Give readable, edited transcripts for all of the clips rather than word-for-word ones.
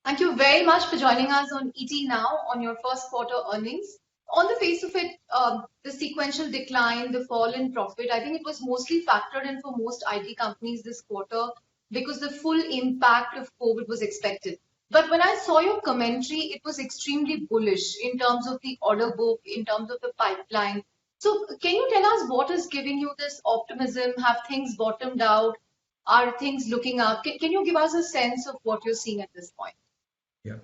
Thank you very much for joining us on ET Now on your first quarter earnings. On the face of it, the sequential decline, the fall in profit, I think it was mostly factored in for most IT companies this quarter because the full impact of COVID was expected. But when I saw your commentary, it was extremely bullish in terms of the order book, in terms of the pipeline. So, can you tell us what is giving you this optimism? Have things bottomed out? Are things looking up? Can you give us a sense of what you're seeing at this point? Yeah.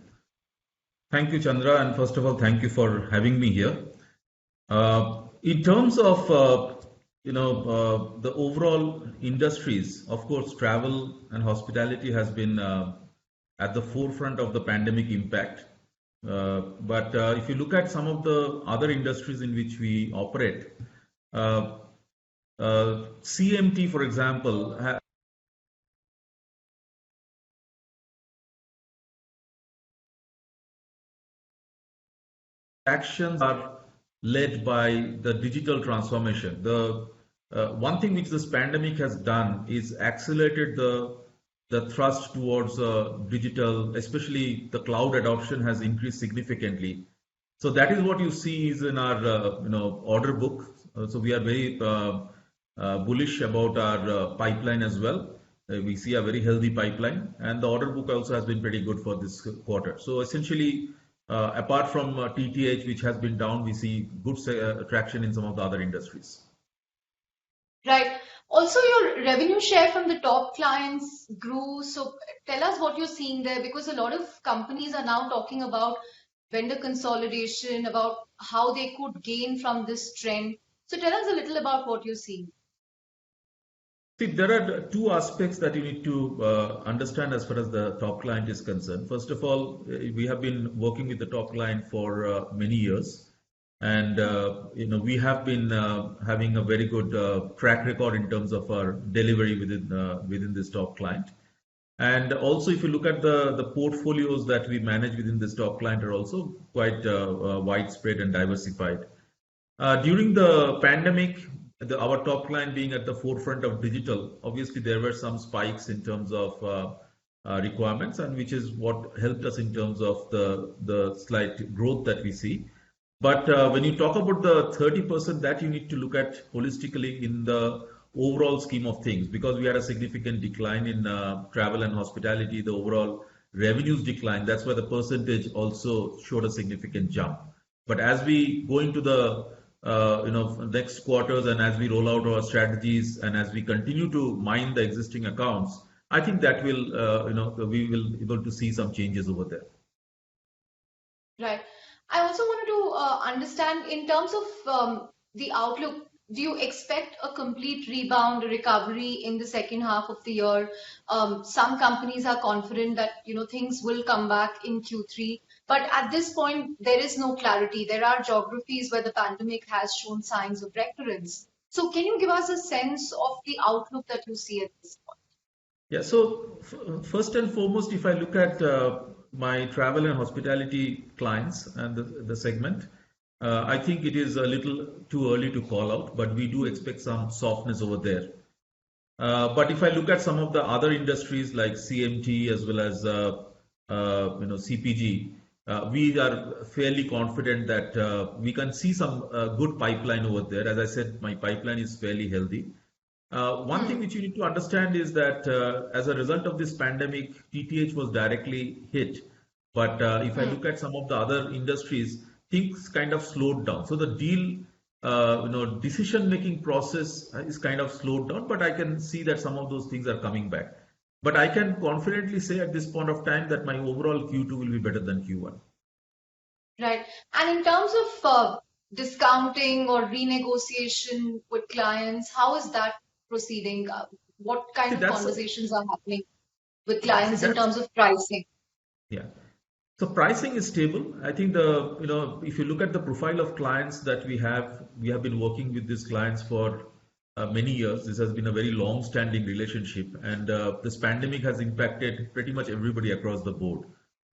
Thank you, Chandra. And first of all, thank you for having me here. In terms of, the overall industries, of course, travel and hospitality has been at the forefront of the pandemic impact. But if you look at some of the other industries in which we operate, CMT, for example, actions are led by the digital transformation. The one thing which this pandemic has done is accelerated the thrust towards digital, especially the cloud adoption has increased significantly. So that is what you see is in our order book. So we are very bullish about our pipeline as well. We see a very healthy pipeline, and the order book also has been pretty good for this quarter. So essentially, apart from TTH, which has been down, we see good traction in some of the other industries. Right. Also, your revenue share from the top clients grew. So tell us what you're seeing there, because a lot of companies are now talking about vendor consolidation, about how they could gain from this trend. So tell us a little about what you're seeing. See, there are two aspects that you need to understand as far as the top client is concerned. First of all, we have been working with the top client for many years, and we have been having a very good track record in terms of our delivery within this top client. And also, if you look at the portfolios that we manage within this top client are also quite widespread and diversified. During the pandemic, our top client being at the forefront of digital, obviously there were some spikes in terms of requirements, and which is what helped us in terms of the slight growth that we see. But when you talk about the 30%, that you need to look at holistically in the overall scheme of things, because we had a significant decline in travel and hospitality, the overall revenues decline. That's why the percentage also showed a significant jump. But as we go into the next quarters, and as we roll out our strategies, and as we continue to mine the existing accounts, I think that will, we will be able to see some changes over there. Right. I also wanted to understand in terms of the outlook. Do you expect a complete rebound, recovery in the second half of the year? Some companies are confident that things will come back in Q3. But at this point, there is no clarity. There are geographies where the pandemic has shown signs of recurrence. So can you give us a sense of the outlook that you see at this point? Yeah, so first and foremost, if I look at my travel and hospitality clients and the segment, I think it is a little too early to call out, but we do expect some softness over there. But if I look at some of the other industries like CMT as well as CPG, we are fairly confident that we can see some good pipeline over there. As I said, my pipeline is fairly healthy. One thing which you need to understand is that as a result of this pandemic, TTH was directly hit. But if I look at some of the other industries, things kind of slowed down. So the deal, decision-making process is kind of slowed down, but I can see that some of those things are coming back. But I can confidently say at this point of time that my overall Q2 will be better than Q1. Right. And in terms of discounting or renegotiation with clients, how is that proceeding? What kind of conversations are happening with clients in terms of pricing? Yeah. So pricing is stable. I think if you look at the profile of clients that we have been working with these clients for many years. This has been a very long-standing relationship, and this pandemic has impacted pretty much everybody across the board.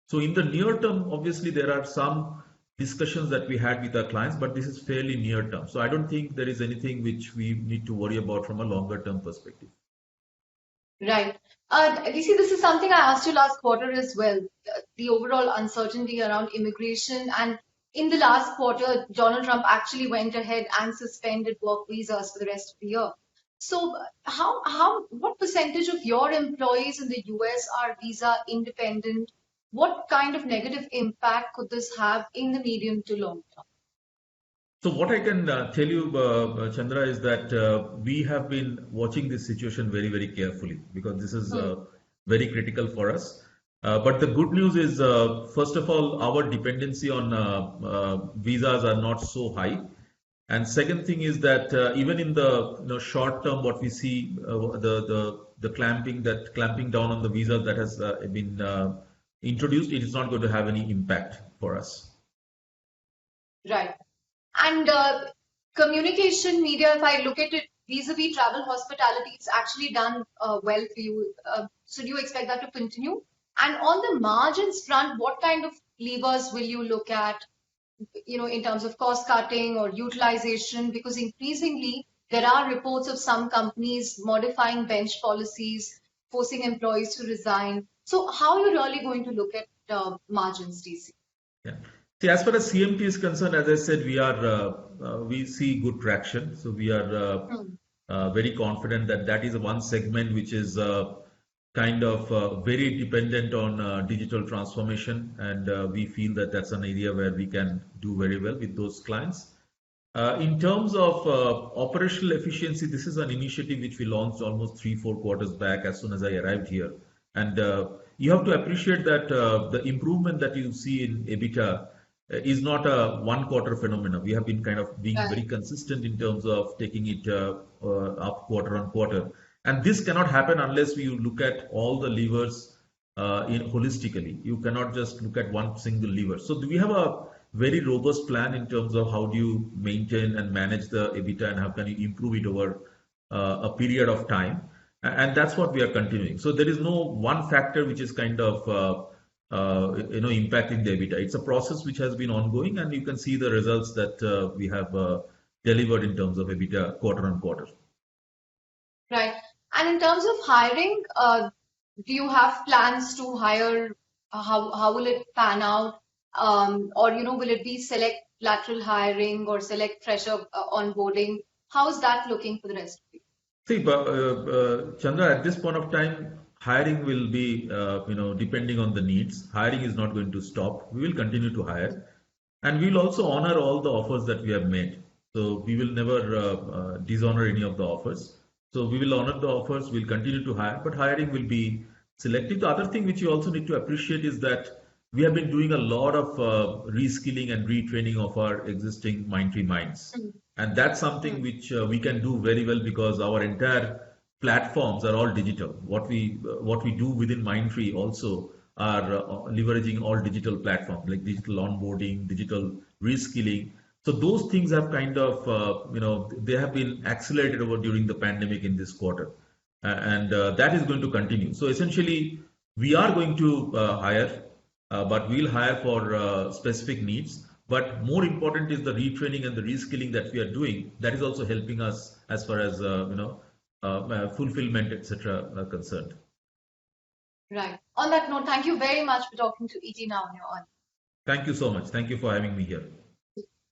So in the near term, obviously there are some discussions that we had with our clients, but this is fairly near term. So I don't think there is anything which we need to worry about from a longer term perspective. Right. DC, this is something I asked you last quarter as well. The overall uncertainty around immigration. And in the last quarter, Donald Trump actually went ahead and suspended work visas for the rest of the year. So, what percentage of your employees in the US are visa independent? What kind of negative impact could this have in the medium to long term? So what I can tell you, Chandra, is that we have been watching this situation very, very carefully because this is Hmm. very critical for us. But the good news is, first of all, our dependency on visas are not so high. And second thing is that even in the short term, what we see the clamping down on the visas that has been introduced, it is not going to have any impact for us. Right. And communication media, if I look at it vis-a-vis travel hospitality, it's actually done well for you. So do you expect that to continue? And on the margins front, what kind of levers will you look at, in terms of cost cutting or utilization? Because increasingly there are reports of some companies modifying bench policies, forcing employees to resign. So how are you really going to look at margins, DC? Yeah. See, as far as CMT is concerned, as I said, we see good traction. So we are Hmm. very confident that that is one segment which is kind of very dependent on digital transformation, and we feel that that's an area where we can do very well with those clients. In terms of operational efficiency, this is an initiative which we launched almost 3, 4 quarters back as soon as I arrived here. And you have to appreciate that the improvement that you see in EBITDA is not a 1 quarter phenomenon. We have been kind of being very Right. consistent in terms of taking it up quarter on quarter. And this cannot happen unless you look at all the levers in holistically. You cannot just look at one single lever. So we have a very robust plan in terms of how do you maintain and manage the EBITDA and how can you improve it over a period of time. And that's what we are continuing. So there is no one factor which is kind of impacting the EBITDA. It's a process which has been ongoing, and you can see the results that we have delivered in terms of EBITDA quarter on quarter. Right. And in terms of hiring, do you have plans to hire? How will it pan out? Or will it be select lateral hiring or select fresher onboarding? How is that looking for the rest of the year? See, Chandra, at this point of time, hiring will be, depending on the needs. Hiring is not going to stop. We will continue to hire, and we will also honor all the offers that we have made. So we will never dishonor any of the offers. So we will honor the offers. We'll continue to hire, but hiring will be selective. The other thing which you also need to appreciate is that we have been doing a lot of reskilling and retraining of our existing Mindtree minds. Mm, And that's something mm, which we can do very well because our entire platforms are all digital. What we do within Mindtree also are leveraging all digital platforms like digital onboarding, digital reskilling. So those things have kind of they have been accelerated over during the pandemic in this quarter, and that is going to continue. So essentially, we are going to hire, but we'll hire for specific needs. But more important is the retraining and the reskilling that we are doing. That is also helping us as far as fulfillment, etc., are concerned. right. On that note, thank you very much for talking to ET Now on your own. Thank you so much. Thank you for having me here.